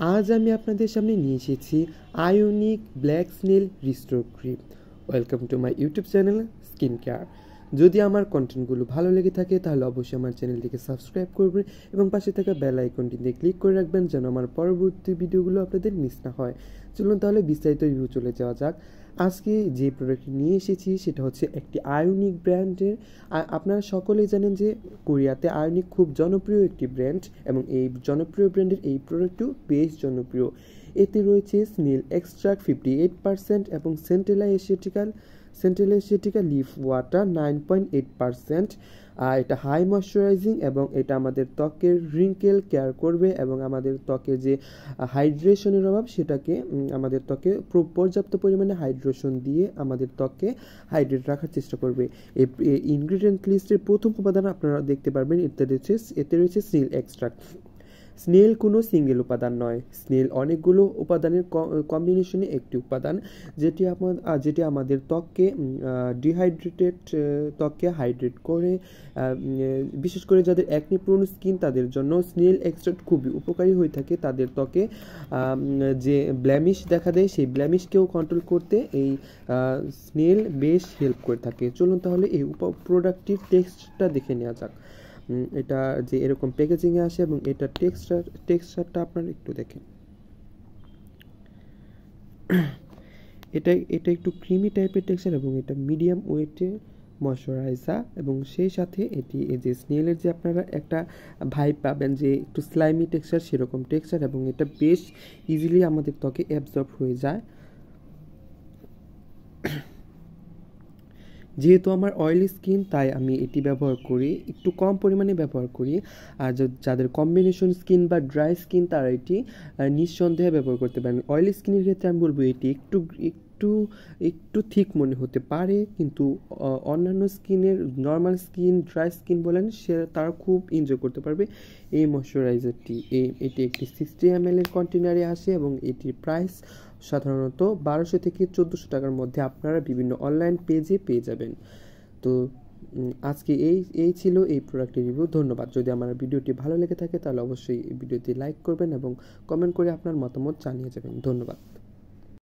আজ আমি আপনাদের সামনে নিয়ে এসেছি ionic black snail restore cream. Welcome to my YouTube channel skin care. যদি আমার কন্টেন্টগুলো ভালো লেগে থাকে তাহলে অবশ্যই আমার চ্যানেলটিকে সাবস্ক্রাইব করবেন এবং পাশে থাকা বেল আইকনটিতে ক্লিক করে রাখবেন যেন আমার পরবর্তী ভিডিওগুলো আপনাদের মিস না হয়। চলুন তাহলে বিস্তারিত রিভিউ চলে যাওয়া যাক। আজকে যে প্রোডাক্টটি নিয়ে এসেছি সেটা হচ্ছে একটি আয়োনিক ব্র্যান্ডের। আপনারা সকলেই জানেন যে কোরিয়াতে আয়োনিক খুব জনপ্রিয় একটি ব্র্যান্ড এবং এই জনপ্রিয় ব্র্যান্ডের এই প্রোডাক্টটিও বেশ জনপ্রিয়। এতে রয়েছে স্নেল এক্সট্রাক্ট 58% এবং সেন্ট্রাল এশিয়াটিকা লিফ ওয়াটার 9.8%। এটা হাই ময়শ্চারাইজিং এবং এটা আমাদের ত্বকের রিঙ্কেল কেয়ার করবে এবং আমাদের ত্বকে যে হাইড্রেশনের অভাব সেটাকে আমাদের ত্বকে পর্যাপ্ত পরিমাণে হাইড্রেশন দিয়ে আমাদের ত্বককে হাইড্রেট রাখার চেষ্টা করবে। এই ইনগ্রিডিয়েন্ট লিস্টের প্রথম উপাদান আপনারা দেখতে পারবেন, এতে রয়েছে স্নেল এক্সট্রাক্ট। স্নেল কোনো সিঙ্গেল উপাদান নয়, স্নেল অনেকগুলো উপাদানের কম্বিনেশনে একটি উপাদান যেটি আমাদের ত্বককে ডিহাইড্রেটেড ত্বককে হাইড্রেট করে। বিশেষ করে যাদের অ্যাকনি প্রোন স্কিন তাদের জন্য স্নেল এক্সট্রাক্ট খুবই উপকারী হয়ে থাকে। তাদের ত্বকে যে ব্ল্যামিশ দেখা দেয় সেই ব্ল্যামিশকেও কন্ট্রোল করতে এই স্নেল বেশ হেল্প করে থাকে। চলুন তাহলে এই প্রোডাক্টটির টেক্সটটা দেখে নেওয়া যাক। এটা যে এরকম প্যাকেজিংয়ে আসে এবং এটা টেক্সচারটা আপনারা একটু দেখেন। এটা একটু ক্রিমি টাইপের টেক্সচার এবং এটা মিডিয়াম ওয়েটের ময়শ্চারাইজার এবং সেই সাথে এটি এই যে স্নেলের যে আপনারা একটা ভাইব পাবেন যে একটু স্লাইমি টেক্সচার সেরকম টেক্সচার এবং এটা বেশ ইজিলি আমাদের ত্বকে অ্যাবজর্ব হয়ে যায়। যেহেতু আমার অয়েলি স্কিন তাই আমি এটি ব্যবহার করি, একটু কম পরিমাণে ব্যবহার করি। আর যাদের কম্বিনেশন স্কিন বা ড্রাই স্কিন তারা এটি নিঃসন্দেহে ব্যবহার করতে পারেন। অয়েলি স্কিনের ক্ষেত্রে আমি বলবো এটি একটু ঠিক মনে হতে পারে, কিন্তু অন্যান্য স্কিনের নর্মাল স্কিন ড্রাই স্কিন বলেন তারা খুব এনজয় করতে পারবে এই ময়শ্চারাইজারটি। এটি একটি 60 ml এর কন্টেনারে আসে এবং এটির প্রাইস সাধারণত 1200 থেকে 1400 টাকার মধ্যে আপনারা বিভিন্ন অনলাইন পেজে পেয়ে যাবেন। তো আজকে এই ছিল এই প্রোডাক্টের রিভিউ। ধন্যবাদ। যদি আমার ভিডিওটি ভালো লেগে থাকে তাহলে অবশ্যই এই ভিডিওটি লাইক করবেন এবং কমেন্ট করে আপনার মতামত জানিয়ে যাবেন। ধন্যবাদ।